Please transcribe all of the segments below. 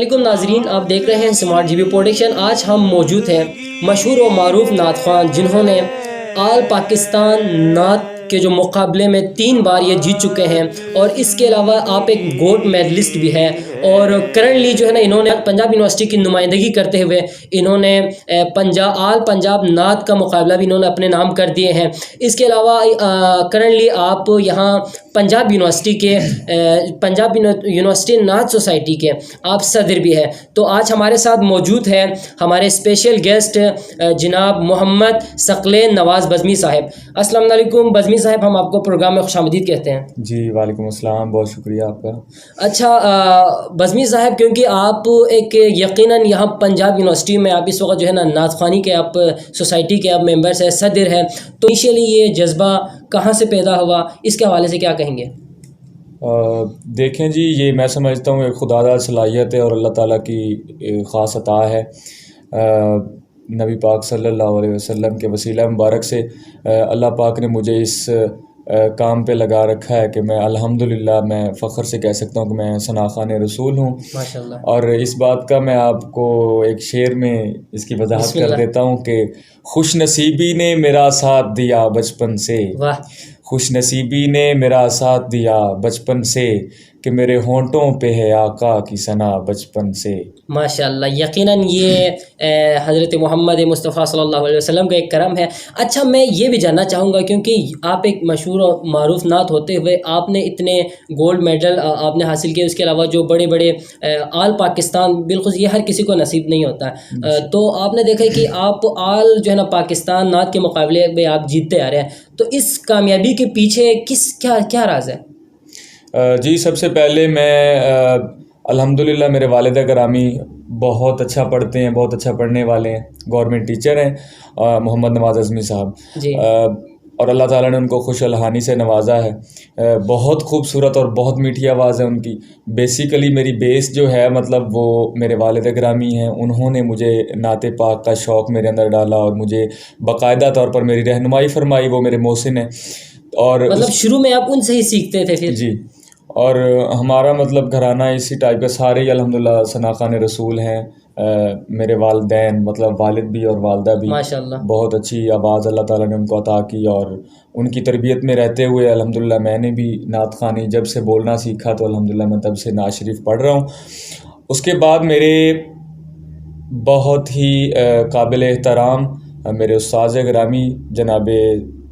वालेकुम नाजरीन, आप देख रहे हैं स्मार्ट जीबी प्रोडक्शन। आज हम मौजूद हैं मशहूर और मारूफ नात ख़्वान जिन्होंने आल पाकिस्तान नात के जो मुकाबले में 3 बार ये जीत चुके हैं और इसके अलावा आप एक गोल्ड मेडलिस्ट भी हैं। और करंटली जो है ना, इन्होंने पंजाब यूनिवर्सिटी की नुमाइंदगी करते हुए इन्होंने आल पंजाब नात का मुकाबला भी इन्होंने अपने नाम कर दिए हैं। इसके अलावा करंटली आप यहाँ पंजाब यूनिवर्सिटी नात सोसाइटी के आप सदर भी हैं। तो आज हमारे साथ मौजूद हैं हमारे स्पेशल गेस्ट जनाब मोहम्मद सकलैन नवाज़ बज़मी साहब। अस्सलाम वालेकुम बज़मी साहब, हम आपको प्रोग्राम में खुशामदीद कहते हैं। जी वालेकुम अस्सलाम, बहुत शुक्रिया आपका। अच्छा बज़मी साहब, क्योंकि आप एक यकीनन यहाँ पंजाब यूनिवर्सिटी में आप इस वक्त जो है ना नात ख़्वानी के आप सोसाइटी के आप मेंबर्स हैं, सदर हैं, तो इनिशियली ये जज्बा कहाँ से पैदा हुआ, इसके हवाले से क्या कहेंगे? देखें जी, ये मैं समझता हूँ एक खुदादार सलाहियत है और अल्लाह ताला की ख़ास अता है। नबी पाक सल्लल्लाहु अलैहि वसल्लम के वसीला मुबारक से अल्लाह पाक ने मुझे इस काम पे लगा रखा है कि मैं अल्हम्दुलिल्लाह मैं फ़ख्र से कह सकता हूँ कि मैं सनाख़ान रसूल हूँ माशाल्लाह। और इस बात का मैं आपको एक शेर में इसकी वजाहत कर देता हूँ कि खुश नसीबी ने मेरा साथ दिया बचपन से, वाह। खुश नसीबी ने मेरा साथ दिया बचपन से कि मेरे होंठों पे है आका की सना बचपन से। माशाल्लाह, यकीनन ये हज़रत मोहम्मद मुस्तफ़ा सल्लल्लाहु अलैहि वसल्लम का एक करम है। अच्छा, मैं ये भी जानना चाहूँगा, क्योंकि आप एक मशहूर और मारूफ नात होते हुए आपने इतने गोल्ड मेडल आपने हासिल किए, उसके अलावा जो बड़े बड़े आल पाकिस्तान, बिल्कुल ये हर किसी को नसीब नहीं होता। तो आपने देखा कि आप आल जो है ना पाकिस्तान नात के मुकाबले में आप जीतते आ रहे हैं, तो इस कामयाबी के पीछे क्या क्या राज है? जी, सबसे पहले मैं अल्हम्दुलिल्लाह मेरे वालिदा करामी बहुत अच्छा पढ़ते हैं, बहुत अच्छा पढ़ने वाले हैं, गवर्नमेंट टीचर हैं मोहम्मद नवाज़ अज़मी साहब जी। और अल्लाह ताला ने उनको खुश अलहानी से नवाजा है। बहुत खूबसूरत और बहुत मीठी आवाज़ है उनकी। बेसिकली मेरी बेस जो है मतलब वो मेरे वालिदा करामी हैं, उन्होंने मुझे नाते पाक का शौक़ मेरे अंदर डाला और मुझे बाकायदा तौर पर मेरी रहनुमाई फरमाई, वो मेरे मोहसिन हैं। और मतलब शुरू में आप उनसे ही सीखते थे फिर? जी, और हमारा मतलब घराना इसी टाइप का, सारे ही अल्हम्दुलिल्लाह सनाख़ान रसूल हैं। मेरे वालिदैन मतलब वालिद भी और वालदा भी माशाल्लाह। बहुत अच्छी आवाज़ अल्लाह ताला ने उनको अता की और उनकी तरबियत में रहते हुए अल्हम्दुलिल्लाह मैंने भी नात ख़्वानी जब से बोलना सीखा तो अल्हम्दुलिल्लाह मैं तब से नात शरीफ पढ़ रहा हूँ। उसके बाद मेरे बहुत ही काबिल एहतराम मेरे उस्ताद गिरामी जनाब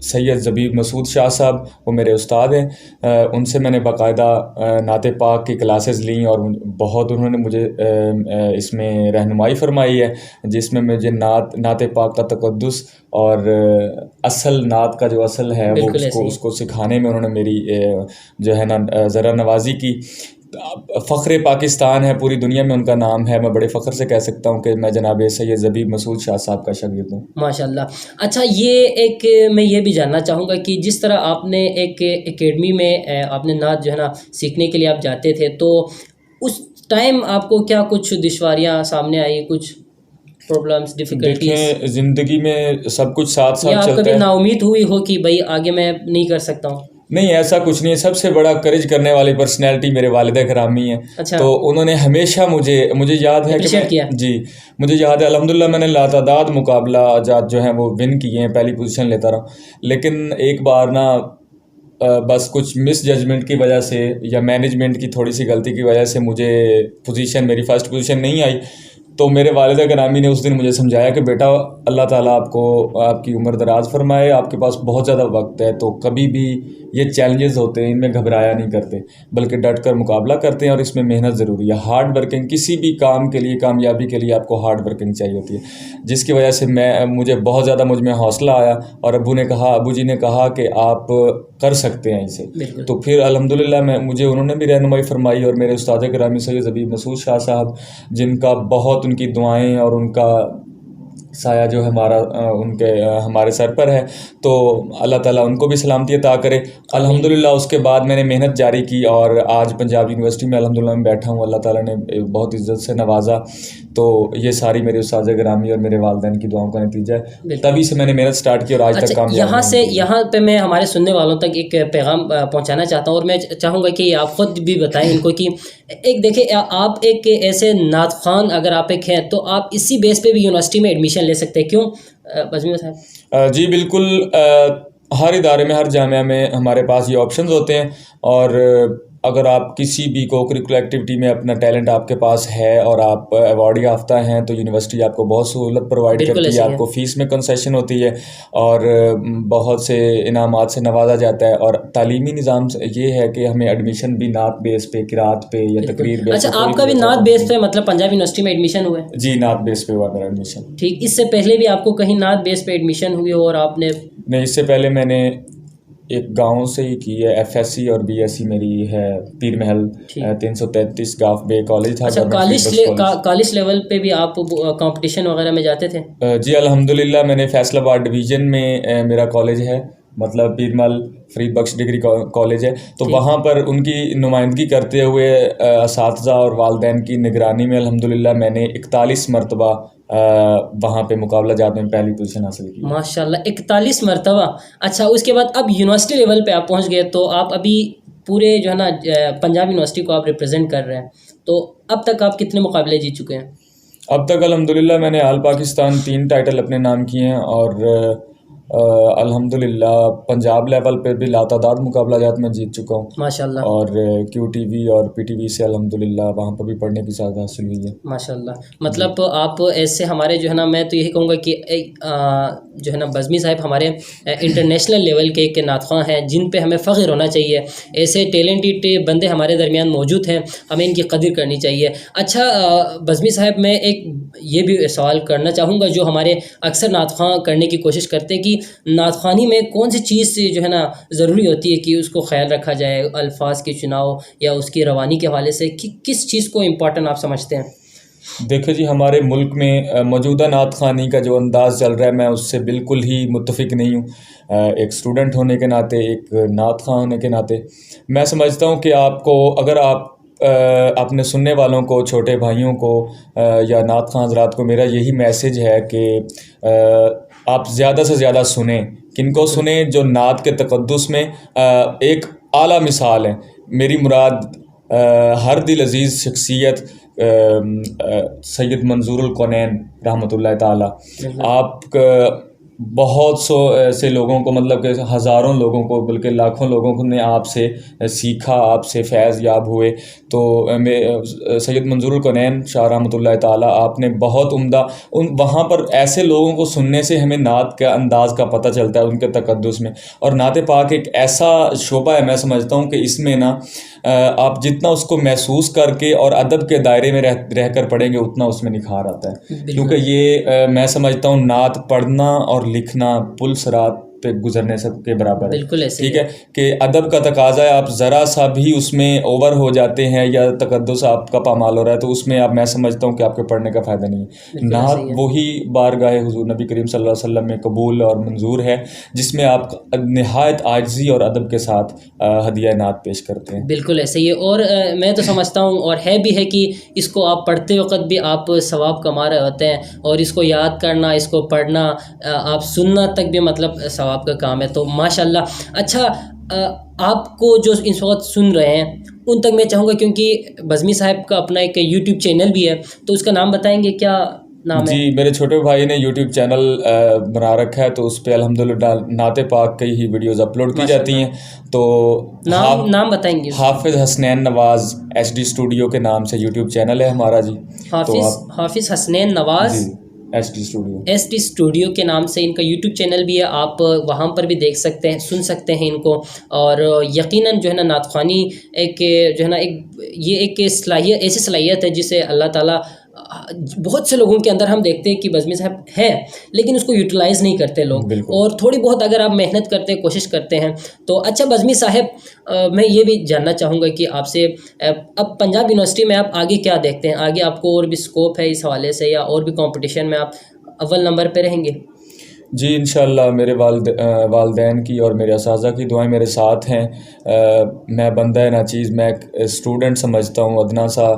सैयद ज़बीब मसूद शाह साहब, वो मेरे उस्ताद हैं। उनसे मैंने बाकायदा नाते पाक की क्लासेस लीं और बहुत उन्होंने मुझे इसमें रहनुमाई फरमाई है, जिसमें मुझे नाते पाक का तक़द्दुस और असल नात का जो असल है वो उसको सिखाने में उन्होंने मेरी जो है ना ज़रा नवाजी की। फ़ख्र पाकिस्तान है, पूरी दुनिया में उनका नाम है। मैं बड़े फ़ख्र से कह सकता हूँ कि मैं जनाब सैयद ज़बीब मसूद शाह साहब का शागिर्द हूँ। माशाल्लाह। अच्छा, ये एक मैं ये भी जानना चाहूँगा कि जिस तरह आपने एक एकेडमी में आपने नात जो है ना सीखने के लिए आप जाते थे, तो उस टाइम आपको क्या कुछ दुश्वारियाँ सामने आई, कुछ प्रॉब्लम्स, डिफ़िकल्टीज़? देखें, ज़िंदगी में सब कुछ साथ साथ या आप चलता कभी है। नाउम्मीद हुई हो कि भाई आगे मैं नहीं कर सकता हूँ? नहीं, ऐसा कुछ नहीं है। सबसे बड़ा करेज करने वाली पर्सनैलिटी मेरे वालिदा करामी हैं। अच्छा। तो उन्होंने हमेशा मुझे याद है कि जी, मुझे याद है अल्हम्दुलिल्लाह मैंने लातादाद मुकाबला जात जो हैं वो विन किए हैं, पहली पोजीशन लेता रहा। लेकिन एक बार ना बस कुछ मिस जजमेंट की वजह से या मैनेजमेंट की थोड़ी सी गलती की वजह से मुझे मेरी फ़र्स्ट पोजीशन नहीं आई। तो मेरे वालिदा करामी ने उस दिन मुझे समझाया कि बेटा, अल्लाह ताला आपको आपकी उम्र दराज फरमाए, आपके पास बहुत ज़्यादा वक्त है, तो कभी भी ये चैलेंजेस होते हैं इनमें घबराया नहीं करते, बल्कि डट कर मुकाबला करते हैं और इसमें मेहनत ज़रूरी है। हार्ड वर्किंग, किसी भी काम के लिए, कामयाबी के लिए आपको हार्ड वर्किंग चाहिए होती है, जिसकी वजह से मुझे बहुत ज़्यादा मुझ में हौसला आया और अबू जी ने कहा कि आप कर सकते हैं इसे। तो फिर अल्हम्दुलिल्लाह मुझे उन्होंने भी रहनुमाई फरमाई और मेरे उस्ताद गिरामी सैयद ज़बीब मसूद शाह साहब, जिनका बहुत उनकी दुआएं और उनका साया जो हमारा हमारे सर पर है, तो अल्लाह ताला उनको भी सलामती अता करे। अल्हम्दुलिल्लाह उसके बाद मैंने मेहनत जारी की और आज पंजाब यूनिवर्सिटी में अल्हम्दुलिल्लाह मैं बैठा हूँ। अल्लाह ताला ने बहुत इज़्ज़त से नवाजा, तो ये सारी मेरे उस्ताद गिरामी और मेरे वालिदैन की दुआओं का नतीजा है। तभी से मैंने मेहनत स्टार्ट की और आज तक कामयाब यहाँ पे मैं हमारे सुनने वालों तक एक पैगाम पहुँचाना चाहता हूँ, और मैं चाहूँगा कि आप ख़ुद भी बताएं इनको कि एक देखें, आप एक ऐसे नात ख़्वान अगर आप एक हैं तो आप इसी बेस पे भी यूनिवर्सिटी में एडमिशन ले सकते हैं, क्यों बज़मी साहब? जी बिल्कुल, हर इदारे में, हर जामिया में हमारे पास ये ऑप्शंस होते हैं, और अगर आप किसी भी को करिकुलर एक्टिविटी में अपना टैलेंट आपके पास है और आप अवार्ड याफ्ता हैं, तो यूनिवर्सिटी आपको बहुत सहूलत प्रोवाइड करती है। आपको फ़ीस में कंसेशन होती है और बहुत से इनामात से नवाजा जाता है। और तालीमी निज़ाम ये है कि हमें एडमिशन भी नात बेस पे, किरात पे या तकरीर बेस पे। अच्छा, आपका भी नात बेस पे मतलब पंजाब यूनिवर्सिटी में एडमिशन हुआ है? जी, नात बेस पे हुआ मेरा एडमिशन। ठीक, इससे पहले भी आपको कहीं नात बेस पे एडमिशन हुई हो और आपने? नहीं, इससे पहले मैंने एक गांव से ही की है। एफएससी और बीएससी मेरी है पीर महल 333 गाफ बे कॉलेज था। अच्छा, कॉलेज लेवल पे भी आप कंपटीशन वगैरह में जाते थे? जी अल्हम्दुलिल्लाह, मैंने फैसलाबाद डिवीज़न में मेरा कॉलेज है, मतलब पीर महल फरीद बख्श डिग्री कॉलेज है, तो वहाँ पर उनकी नुमाइंदगी करते हुए असातिज़ा और वालिदैन की निगरानी में अल्हम्दुलिल्लाह मैंने 41 मरतबा वहाँ पे मुकाबला जात में पहली पोजीशन हासिल की। माशाल्लाह, 41 मरतबा। अच्छा, उसके बाद अब यूनिवर्सिटी लेवल पे आप पहुँच गए, तो आप अभी पूरे जो है ना पंजाब यूनिवर्सिटी को आप रिप्रेजेंट कर रहे हैं, तो अब तक आप कितने मुकाबले जीत चुके हैं? अब तक अल्हम्दुलिल्लाह मैंने आल पाकिस्तान 3 टाइटल अपने नाम किए हैं, और अल्हम्दुलिल्लाह पंजाब लेवल पे भी लातादाद मुकाबला जात में जीत चुका हूँ माशाल्लाह। और क्यूटीवी और पीटीवी से अल्हम्दुलिल्लाह वहाँ पर भी पढ़ने की साथ हासिल हुई है। माशाल्लाह, मतलब आप ऐसे हमारे जो है ना, मैं तो यही कहूँगा कि जो है ना बज़मी साहब हमारे इंटरनेशनल लेवल के नातख़्वां हैं, जिन पे हमें फ़ख्र होना चाहिए। ऐसे टैलेंटेड बंदे हमारे दरमियान मौजूद हैं, हमें इनकी कदर करनी चाहिए। अच्छा बज़मी साहब, मैं एक ये भी सवाल करना चाहूँगा जो हमारे अक्सर नातख़्वां करने की कोशिश करते हैं कि नातख़्वानी में कौन सी चीज़ जो है ना ज़रूरी होती है कि उसको ख्याल रखा जाए, अल्फाज के चुनाव या उसकी रवानी के हवाले से किस चीज़ को इम्पोर्टेंट आप समझते हैं? देखो जी, हमारे मुल्क में मौजूदा नात ख़्वानी का जो अंदाज़ चल रहा है, मैं उससे बिल्कुल ही मुत्तफ़िक नहीं हूँ। एक स्टूडेंट होने के नाते, एक नात ख़्वां होने के नाते मैं समझता हूँ कि आपको, अगर आप अपने सुनने वालों को, छोटे भाइयों को या नात ख़्वां हज़रात को मेरा यही मैसेज है कि आप ज़्यादा से ज़्यादा सुने। किनको सुने? जो नात के तक़द्दुस में एक आला मिसाल है। मेरी मुराद हर दिल अज़ीज़ शख्सियत सैयद मंजूरुल कौनैन रहमतुल्लाह ताला। आप बहुत से लोगों को, मतलब कि हज़ारों लोगों को, बल्कि लाखों लोगों को ने आपसे सीखा, आपसे फैज़ याब हुए। तो सैयद मंजूरुल कौनैन शाह रहमतुल्लाह ताला, आपने बहुत उम्दा वहाँ पर ऐसे लोगों को सुनने से हमें नात का अंदाज़ का पता चलता है, उनके तक़द्दुस में। और नात पाक एक ऐसा शोबा है, मैं समझता हूँ कि इसमें ना आप जितना उसको महसूस करके और अदब के दायरे में रह कर पढ़ेंगे, उतना उसमें निखार आता है। क्योंकि ये मैं समझता हूँ नात पढ़ना और लिखना पुल सरात पे गुजरने से के बराबर है। बिल्कुल ऐसे, ठीक है कि अदब का तकाजा है। आप ज़रा सा भी उसमें ओवर हो जाते हैं या तकद्दुस आपका पामाल हो रहा है, तो उसमें आप, मैं समझता हूँ कि आपके पढ़ने का फ़ायदा नहीं है। नात वही बारगाह हुज़ूर नबी करीम सल्लल्लाहु अलैहि वसल्लम में कबूल और मंजूर है, जिसमें आप नहायत आजिज़ी और अदब के साथ हदिया नात पेश करते हैं। बिल्कुल ऐसे ही है। और मैं तो समझता हूँ, और है भी है, कि इसको आप पढ़ते वक्त भी आप सवाब कमा रहे होते हैं, और इसको याद करना, इसको पढ़ना, आप सुनना तक भी मतलब सवाब का काम है। तो माशाल्लाह। अच्छा, आपको जो इस वक्त सुन रहे हैं उन तक मैं चाहूँगा, क्योंकि बज़मी साहब का अपना एक यूट्यूब चैनल भी है, तो उसका नाम बताएंगे, क्या नाम है? जी, मेरे छोटे भाई ने यूट्यूब चैनल बना रखा है, तो उस पर अल्हम्दुलिल्लाह नाते पाक की ही वीडियोज़ अपलोड की जाती हैं। तो नाम बताएंगे? हाफिज़ हसनैन नवाज़ HD स्टूडियो के नाम से यूट्यूब चैनल है हमारा जी। हाफिज़ हसनैन नवाज़ SD स्टूडियो के नाम से इनका यूट्यूब चैनल भी है। आप वहाँ पर भी देख सकते हैं, सुन सकते हैं इनको। और यकीनन जो है ना नातख़्वानी एक जो है ना ये एक सलाहियत, ऐसी सलाहियत है जिसे अल्लाह ताला बहुत से लोगों के अंदर हम देखते हैं कि बज़मी साहब है, लेकिन उसको यूटिलाइज़ नहीं करते लोग। और थोड़ी बहुत अगर आप मेहनत करते हैं, कोशिश करते हैं तो। अच्छा बज़मी साहब, मैं ये भी जानना चाहूँगा कि आपसे, अब पंजाब यूनिवर्सिटी में आप आगे क्या देखते हैं? आगे आपको और भी स्कोप है इस हवाले से, या और भी कंपटीशन में आप अव्वल नंबर पे रहेंगे? जी इंशाअल्लाह मेरे वालदैन की और मेरे असातिज़ा की दुआएं मेरे साथ हैं। मैं बंदा नाचीज़, मैं एक स्टूडेंट समझता हूँ अदना सा।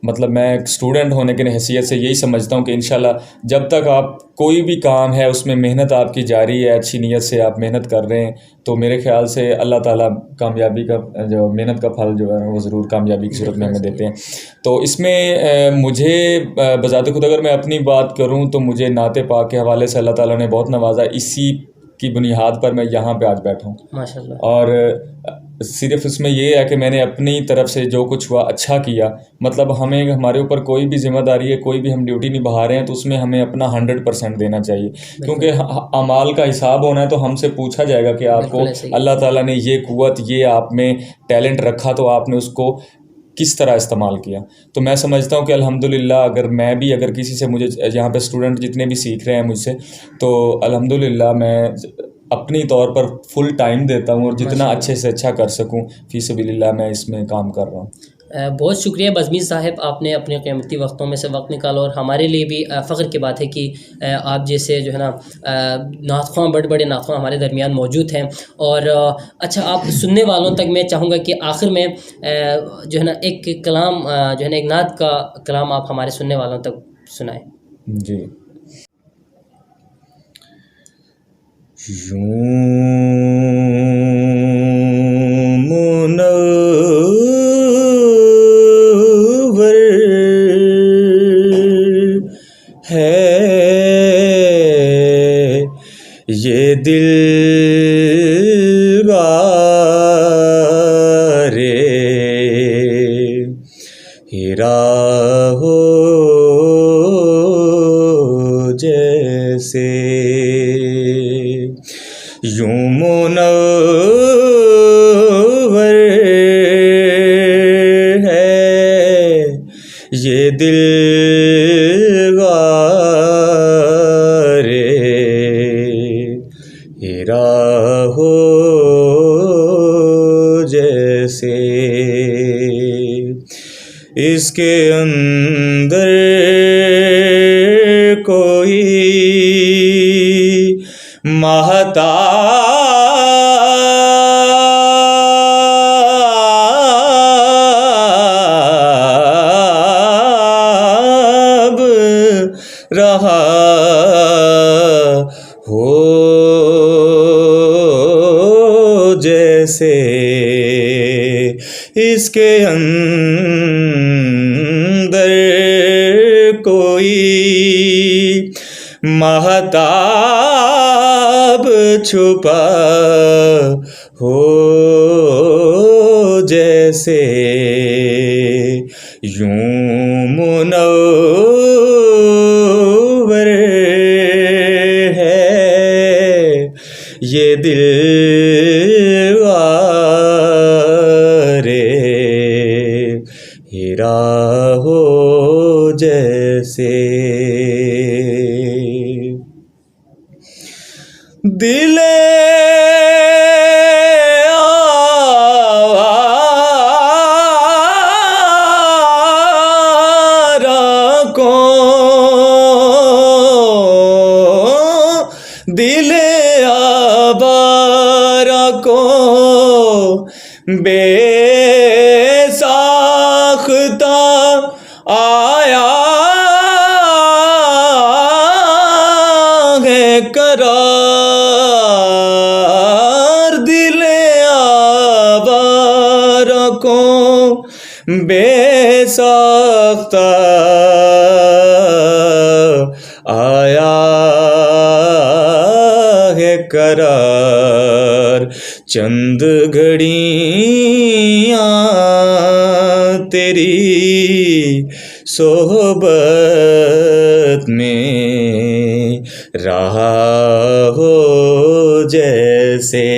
मतलब मैं एक स्टूडेंट होने की हैसियत से यही समझता हूँ कि इंशाअल्लाह जब तक आप कोई भी काम है उसमें मेहनत आपकी जारी है, अच्छी नीयत से आप मेहनत कर रहे हैं, तो मेरे ख़्याल से अल्लाह ताला कामयाबी का जो मेहनत का फल जो है वो ज़रूर कामयाबी की सूरत में हमें देते हैं। तो इसमें मुझे बज़ात खुद अगर मैं अपनी बात करूँ तो मुझे नाते पाक के हवाले से अल्लाह ताला ने बहुत नवाजा। इसी की बुनियाद पर मैं यहाँ पे आज बैठा हूँ माशाल्लाह। और सिर्फ इसमें ये है कि मैंने अपनी तरफ से जो कुछ हुआ अच्छा किया। मतलब हमें हमारे ऊपर कोई भी जिम्मेदारी है, कोई भी हम ड्यूटी निभा रहे हैं तो उसमें हमें अपना 100% देना चाहिए, क्योंकि अमाल का हिसाब होना है तो हमसे पूछा जाएगा कि आपको अल्लाह ताला ने ये कुव्वत, ये आप में टैलेंट रखा तो आपने उसको किस तरह इस्तेमाल किया। तो मैं समझता हूँ कि अल्हम्दुलिल्लाह अगर किसी से मुझे यहाँ पे स्टूडेंट जितने भी सीख रहे हैं मुझसे, तो अल्हम्दुलिल्लाह मैं अपनी तौर पर फुल टाइम देता हूँ और जितना अच्छे से अच्छा कर सकूँ फ़ी सबिलिल्लाह मैं इसमें काम कर रहा हूँ। बहुत शुक्रिया बज़मीर साहब, आपने अपने कीमती वक्तों में से वक्त निकाला और हमारे लिए भी फ़ख्र की बात है कि आप जैसे जो है ना नात ख़्वां, बड़े बड़े नात ख़्वां हमारे दरमियान मौजूद हैं। और अच्छा, आप सुनने वालों तक मैं चाहूँगा कि आखिर में जो है ना एक कलाम जो है ना एक नात का कलाम आप हमारे सुनने वालों तक सुनाएं। जी। यूं मुनव्वर है ये दिलवारे, हीरा हो जैसे। यूं मुनव्वर है ये दिलवारे, हीरा हो जैसे। इसके अंदर कोई महताब रहा हो जैसे। इसके अंदर कोई महताब छुपा हो जैसे। यूं मुनव्वर है ये दिलवारे, हीरा हो जैसे। दिले आवारा को, दिले आवारा को बेसाख्ता आया है करार। दिले आवारा को बेसाख्ता आया है करार। चंद घड़ियां तेरी सोहबत में रहा हो जैसे।